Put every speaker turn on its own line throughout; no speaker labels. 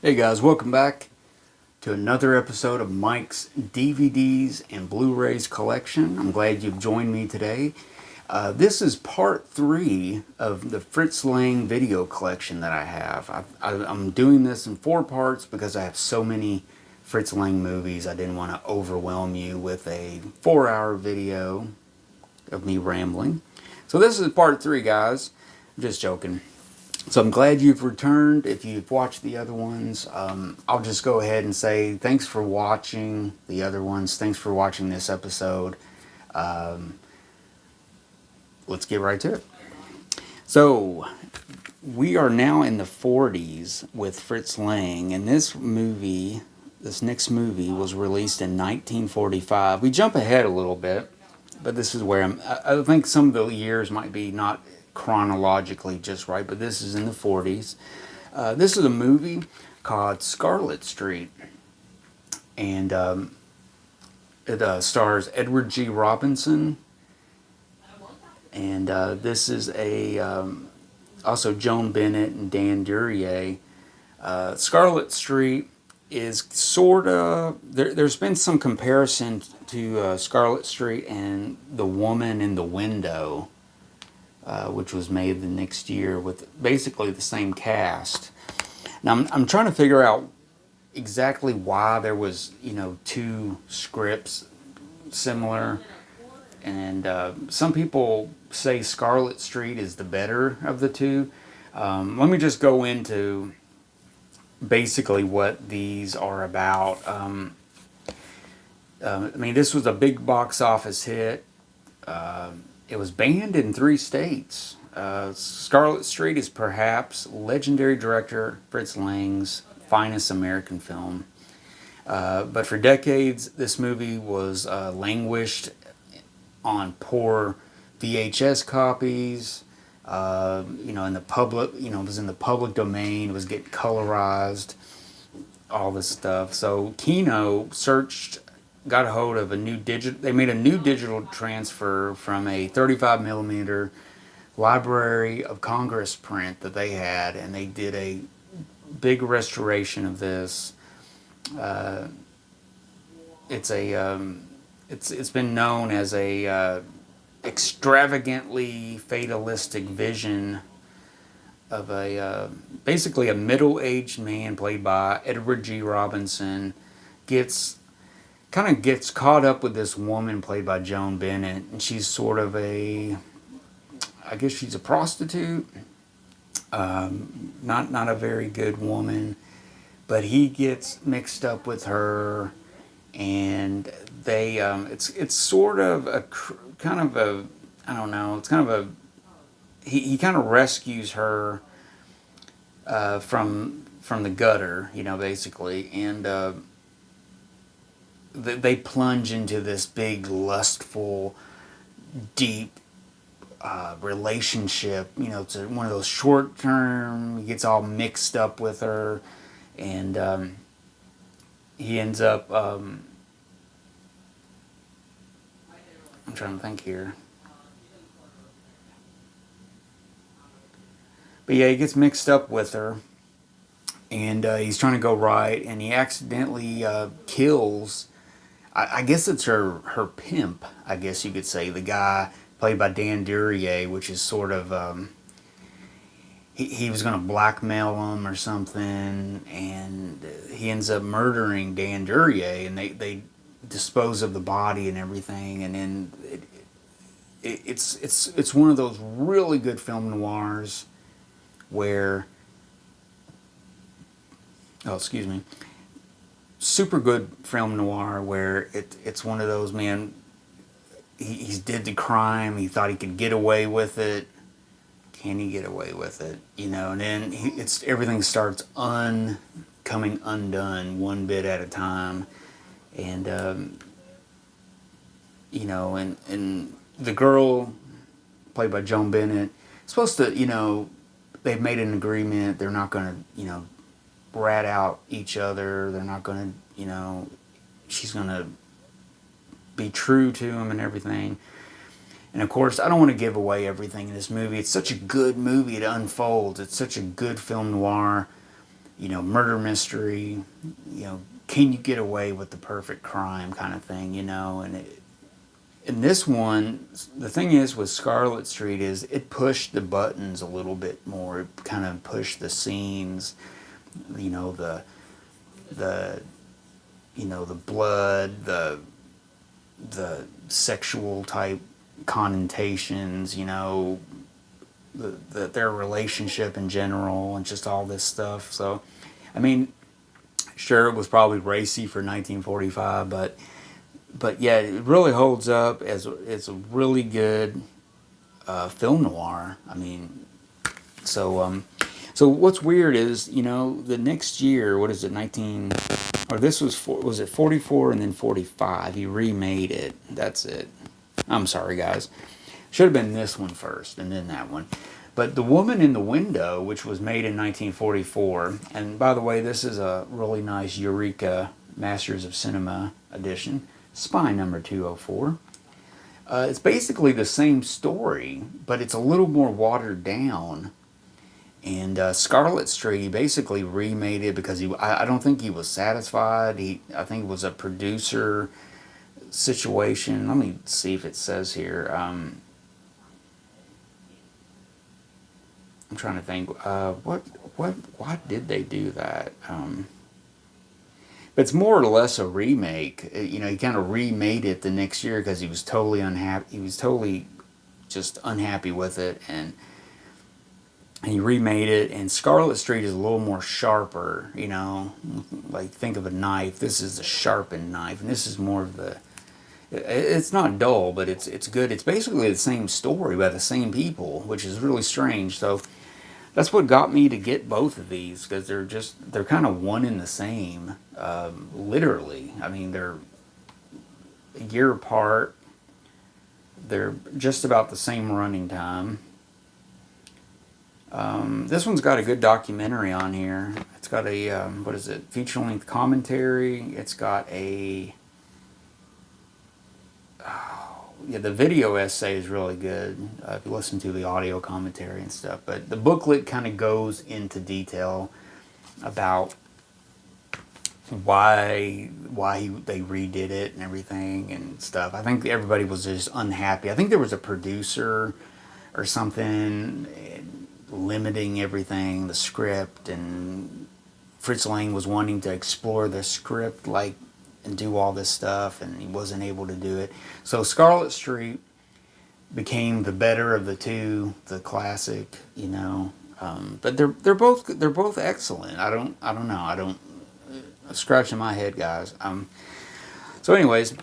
Hey guys, welcome back to another episode of Mike's DVDs and Blu-rays collection. I'm glad you've joined me today. This is part 3 of the Fritz Lang video collection that I have. I'm doing this in 4 parts because I have so many Fritz Lang movies. I didn't want to overwhelm you with a 4-hour video of me rambling. So this is part 3, guys. I'm just joking. So I'm glad you've returned. If you've watched the other ones, I'll just go ahead and say thanks for watching the other ones. Thanks for watching this episode. Let's get right to it. So we are now in the 40s with Fritz Lang, and this next movie was released in 1945. We jump ahead a little bit, but this is where I think some of the years might be not chronologically just right, but this is in the 40s. This is a movie called Scarlet Street, and it stars Edward G. Robinson, and this is also Joan Bennett and Dan Duryea. Scarlet Street is sort of there's been some comparison to Scarlet Street and The Woman in the Window, which was made the next year with basically the same cast. Now I'm trying to figure out exactly why there was, two scripts similar, and some people say Scarlet Street is the better of the two. Let me just go into basically what these are about. This was a big box office hit. It was banned in 3 states. Scarlet Street is perhaps legendary director Fritz Lang's finest American film. But for decades, this movie was languished on poor VHS copies. In the public, it was in the public domain. It was getting colorized, all this stuff. So Kino got a hold of they made a new digital transfer from a 35 millimeter Library of Congress print that they had, and they did a big restoration of this. It's been known as a extravagantly fatalistic vision of basically a middle-aged man played by Edward G. Robinson gets caught up with this woman played by Joan Bennett, and she's sort of I guess she's a prostitute, not a very good woman, but he gets mixed up with her, and they it's sort of a kind of a, I don't know, it's kind of a, he kind of rescues her from the gutter, basically, and they plunge into this big, lustful, deep relationship. It's one of those short term. He gets all mixed up with her, and he ends up. I'm trying to think here. But yeah, he gets mixed up with her, and he's trying to go right, and he accidentally kills. I guess it's her pimp, I guess you could say, the guy played by Dan Duryea, which is sort of, he was going to blackmail him or something, and he ends up murdering Dan Duryea, and they dispose of the body and everything, and then it's one of those really good film noirs where, oh, excuse me, super good film noir where it's one of those, man, he's did the crime, he thought he could get away with it, can he get away with it, and then everything starts coming undone one bit at a time, and and the girl played by Joan Bennett supposed to, they've made an agreement, they're not going to, rat out each other. They're not going to, she's going to be true to him and everything. And of course, I don't want to give away everything in this movie. It's such a good movie. It unfolds. It's such a good film noir. murder mystery, can you get away with the perfect crime kind of thing, and in this one, the thing is with Scarlet Street is it pushed the buttons a little bit more. It kind of pushed the scenes, the the blood, the sexual type connotations, their relationship in general, and just all this stuff. So, I mean, sure, it was probably racy for 1945, but yeah, it really holds up as it's a really good film noir. I mean, so what's weird is the next year, what is it, 19, or this was it 44 and then 45? He remade it. That's it. I'm sorry, guys. Should have been this one first and then that one. But The Woman in the Window, which was made in 1944, and by the way, this is a really nice Eureka Masters of Cinema edition, Spy number 204. It's basically the same story, but it's a little more watered down. And Scarlet Street, he basically remade it because I don't think he was satisfied. I think it was a producer situation. Let me see if it says here. I'm trying to think. Why did they do that? But it's more or less a remake. He kind of remade it the next year because he was totally unhappy. He was totally just unhappy with it, and he remade it. And Scarlet Street is a little more sharper. Like think of a knife. This is a sharpened knife, and this is more of the. It's not dull, but it's good. It's basically the same story by the same people, which is really strange. So that's what got me to get both of these, because they're kind of one and the same, literally. I mean, they're a year apart. They're just about the same running time. This one's got a good documentary on here. It's got a feature-length commentary. It's got a the video essay is really good if you listen to the audio commentary and stuff. But the booklet kind of goes into detail about why they redid it and everything and stuff. I think everybody was just unhappy. I think there was a producer or something limiting everything, the script, and Fritz Lang was wanting to explore the script and do all this stuff, and he wasn't able to do it. So Scarlet Street became the better of the two, the classic, But they're both excellent. I don't know. I'm scratching my head, guys. So anyways,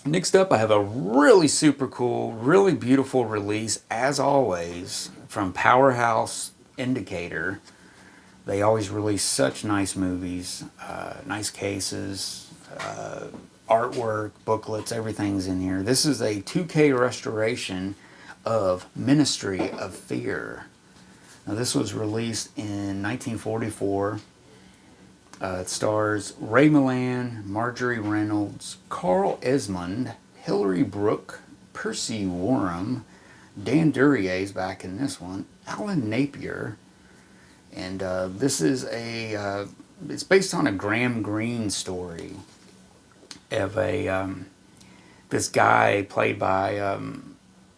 next up I have a really super cool, really beautiful release, as always, from Powerhouse Indicator. They always release such nice movies, nice cases, artwork, booklets, everything's in here. This is a 2K restoration of Ministry of Fear. Now, this was released in 1944. It stars Ray Milland, Marjorie Reynolds, Carl Esmond, Hilary Brooke, Percy Warham, Dan Duryea's back in this one, Alan Napier, and this is it's based on a Graham Greene story of this guy played by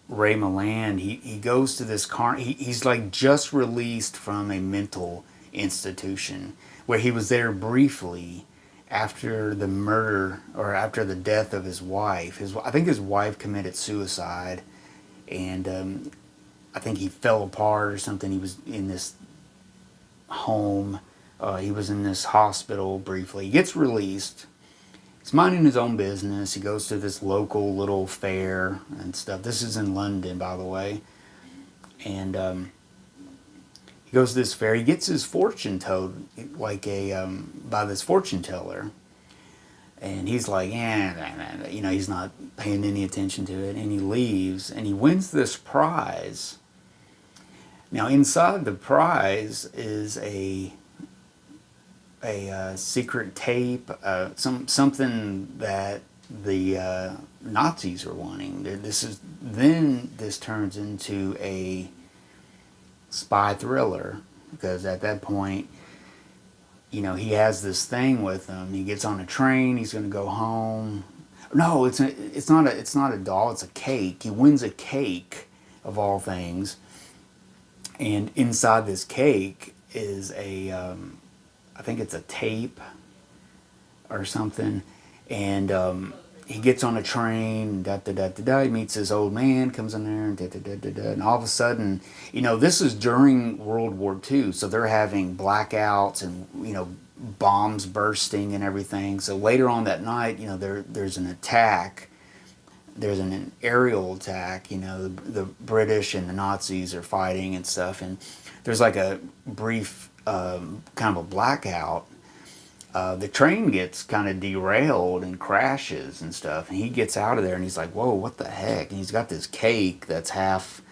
Ray Milland. He goes to this he's like just released from a mental institution where he was there briefly after the murder or after the death of his wife. I think his wife committed suicide, and I think he fell apart or something. He was in this home. He was in this hospital briefly. He gets released. He's minding his own business. He goes to this local little fair and stuff. This is in London, by the way. And he goes to this fair. He gets his fortune told, by this fortune teller. And he's like, he's not paying any attention to it. And he leaves, and he wins this prize. Now, inside the prize is a secret tape, something that the Nazis are wanting. This turns into a spy thriller, because at that point he has this thing with him. He gets on a train. He's going to go home. No, it's not a doll. It's a cake. He wins a cake of all things, and inside this cake is I think it's a tape or something, and he gets on a train, da da da da da. He meets this old man, comes in there, and da da da da da. And all of a sudden, this is during World War II, so they're having blackouts and bombs bursting and everything. So later on that night, there's an attack. There's an aerial attack. The British and the Nazis are fighting and stuff, and there's like a brief kind of a blackout. The train gets kind of derailed and crashes and stuff, and he gets out of there and he's like, whoa, what the heck? And he's got this cake that's half,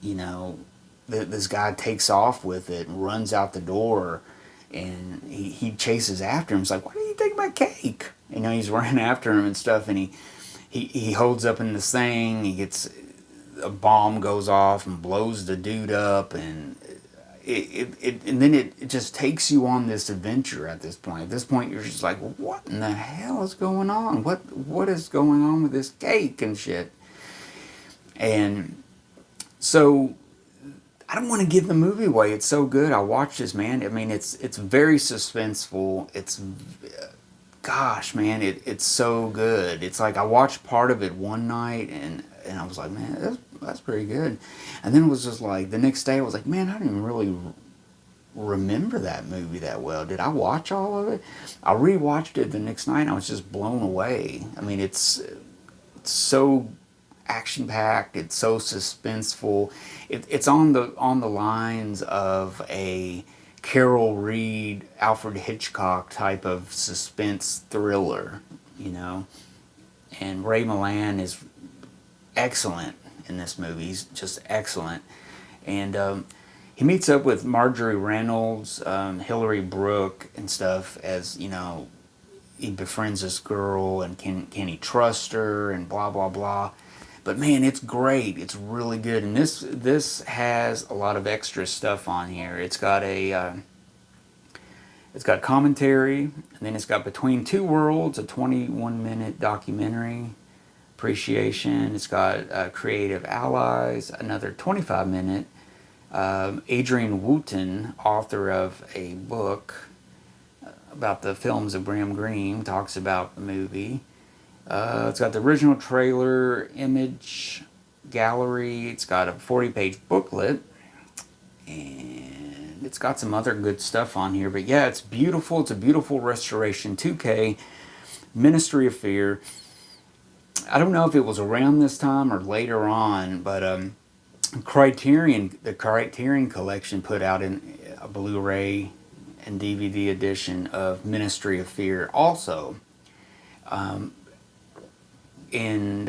this guy takes off with it and runs out the door, and he chases after him. He's like, why did you take my cake? He's running after him and stuff, and he holds up in this thing. He gets, a bomb goes off and blows the dude up, and and then it just takes you on this adventure at this point. At this point, you're just like, well, what in the hell is going on? What is going on with this cake and shit? And so, I don't want to give the movie away. It's so good. I watched this, man. I mean, it's very suspenseful. Gosh, man, it's so good. It's like I watched part of it one night, and I was like, man, that's pretty good. And then it was just like, the next day I was like, man, I didn't really remember that movie that well. Did I watch all of it? I rewatched it the next night and I was just blown away. I mean, it's so action-packed. It's so suspenseful. It's on the lines of a Carol Reed, Alfred Hitchcock type of suspense thriller, And Ray Milland is excellent in this movie. He's just excellent. And he meets up with Marjorie Reynolds, Hilary Brooke, and stuff as, he befriends this girl, and can he trust her, and blah, blah, blah. But man, it's great. It's really good. And this has a lot of extra stuff on here. It's got commentary, and then it's got Between Two Worlds, a 21-minute documentary appreciation. It's got Creative Allies, another 25-minute. Adrian Wooten, author of a book about the films of Graham Greene, talks about the movie. It's got the original trailer, image gallery. It's got a 40-page booklet, and it's got some other good stuff on here. But yeah, it's beautiful. It's a beautiful restoration, 2K, Ministry of Fear. I don't know if it was around this time or later on, but the Criterion Collection put out a Blu-ray and DVD edition of Ministry of Fear also. In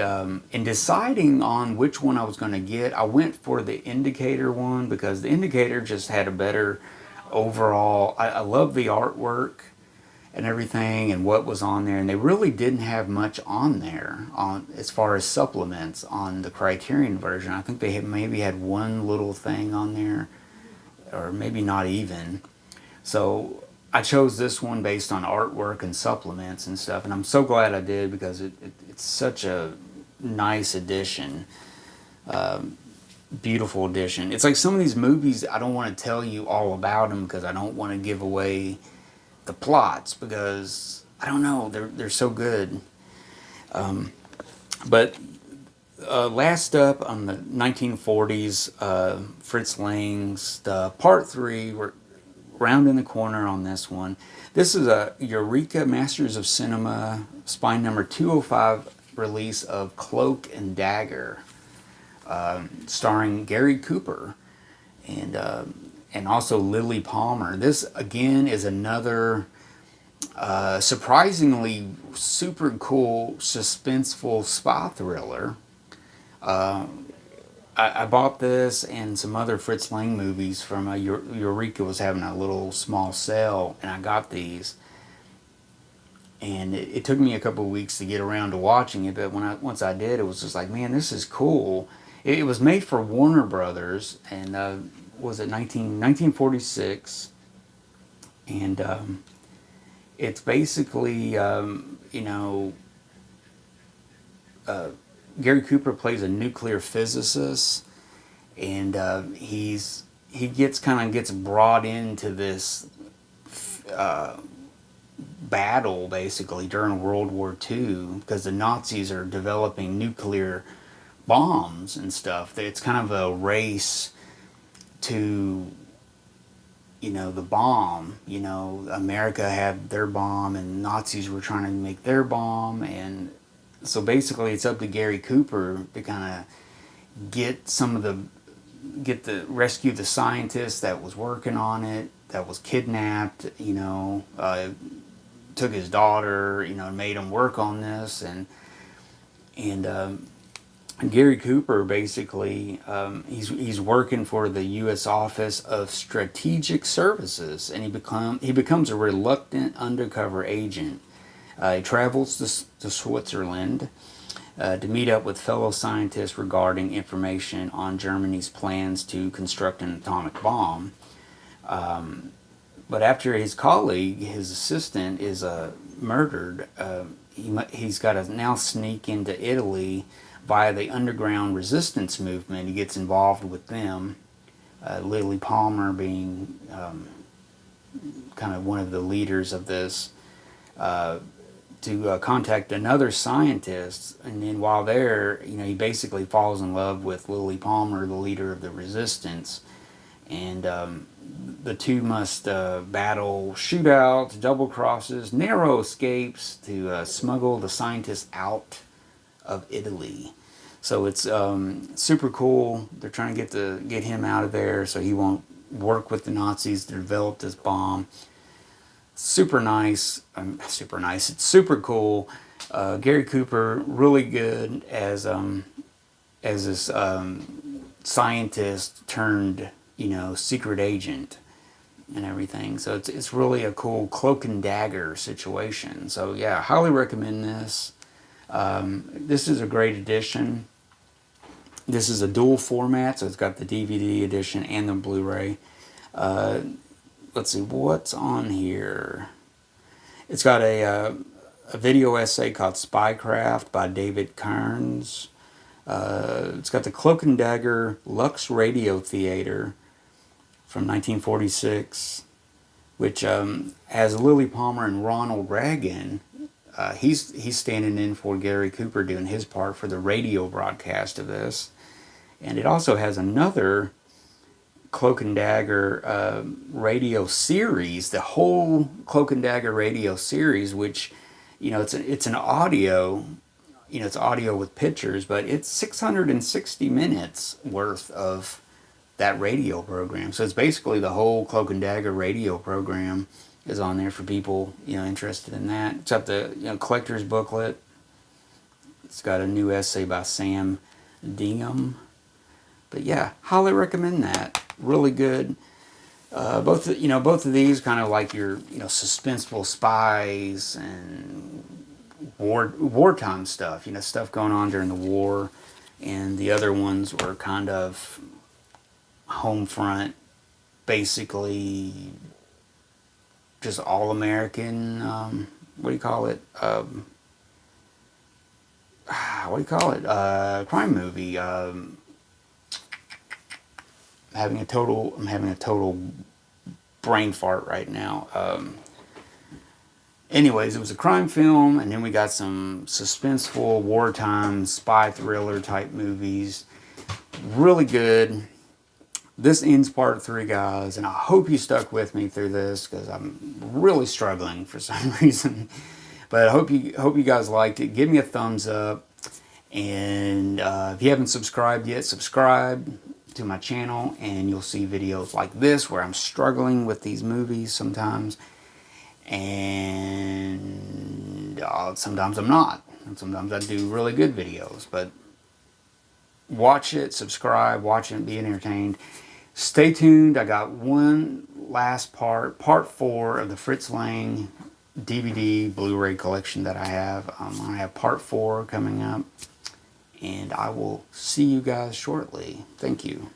deciding on which one I was going to get, I went for the Indicator one because the Indicator just had a better overall. I love the artwork and everything and what was on there, and they really didn't have much on there as far as supplements on the Criterion version. I think they maybe had one little thing on there, or maybe not even. So I chose this one based on artwork and supplements and stuff, and I'm so glad I did because it's such a nice edition, beautiful edition. It's like some of these movies, I don't want to tell you all about them because I don't want to give away the plots because, I don't know, they're so good. But last up on the 1940s, Fritz Lang's Part 3, we're rounding the corner on this one. This is a Eureka Masters of Cinema Spine number 205 release of Cloak and Dagger, starring Gary Cooper and also Lily Palmer. This again is another surprisingly super cool suspenseful spy thriller. I bought this and some other Fritz Lang movies from Eureka was having a little small sale, and I got these. And it took me a couple of weeks to get around to watching it, but once I did, it was just like, man, this is cool. It was made for Warner Brothers, and was it 1946? And it's basically, Gary Cooper plays a nuclear physicist, and he gets brought into this battle basically during World War II because the Nazis are developing nuclear bombs and stuff. It's kind of a race to, the bomb. America had their bomb and Nazis were trying to make their bomb, and so basically it's up to Gary Cooper to kind of rescue the scientist that was working on it, that was kidnapped, took his daughter, and made him work on this, and Gary Cooper basically he's working for the U.S. Office of Strategic Services, and he becomes a reluctant undercover agent. He travels to Switzerland to meet up with fellow scientists regarding information on Germany's plans to construct an atomic bomb. But after his colleague, his assistant, is murdered, he's got to now sneak into Italy via the underground resistance movement. He gets involved with them, Lily Palmer being kind of one of the leaders of this, to contact another scientist. And then while there, he basically falls in love with Lily Palmer, the leader of the resistance. And the two must battle shootouts, double crosses, narrow escapes to smuggle the scientist out of Italy. So it's super cool. They're trying to get him out of there so he won't work with the Nazis to develop this bomb. Super nice. It's super cool. Gary Cooper really good as this scientist turned secret agent and everything. So it's really a cool Cloak and Dagger situation. So yeah, highly recommend this. This is a great edition. This is a dual format, so it's got the DVD edition and the Blu-ray. Let's see, what's on here? It's got a video essay called Spycraft by David Carnes. It's got the Cloak and Dagger Lux Radio Theater from 1946, which has Lily Palmer and Ronald Reagan. He's standing in for Gary Cooper doing his part for the radio broadcast of this. And it also has another Cloak and Dagger radio series, the whole Cloak and Dagger radio series, which, it's an audio, it's audio with pictures, but it's 660 minutes worth of that radio program. So it's basically the whole Cloak and Dagger radio program is on there for people, interested in that. It's got the, collector's booklet. It's got a new essay by Sam Dingham. But yeah, highly recommend that. Really good. Both of these kind of like your, suspenseful spies and wartime stuff, stuff going on during the war. And the other ones were kind of home front, basically just all American, what do you call it? Crime movie. I'm having a total brain fart right now. Anyways, it was a crime film, and then we got some suspenseful wartime spy thriller type movies. Really good. This ends part 3, guys, and I hope you stuck with me through this because I'm really struggling for some reason. But I hope you guys liked it. Give me a thumbs up, and if you haven't subscribed yet, subscribe to my channel, and you'll see videos like this where I'm struggling with these movies sometimes, and sometimes I'm not, and sometimes I do really good videos. But watch it, subscribe, watch it, be entertained. Stay tuned. I got one last part 4 of the Fritz Lang DVD Blu-ray collection that I have. I'm going to have part 4 coming up, and I will see you guys shortly. Thank you.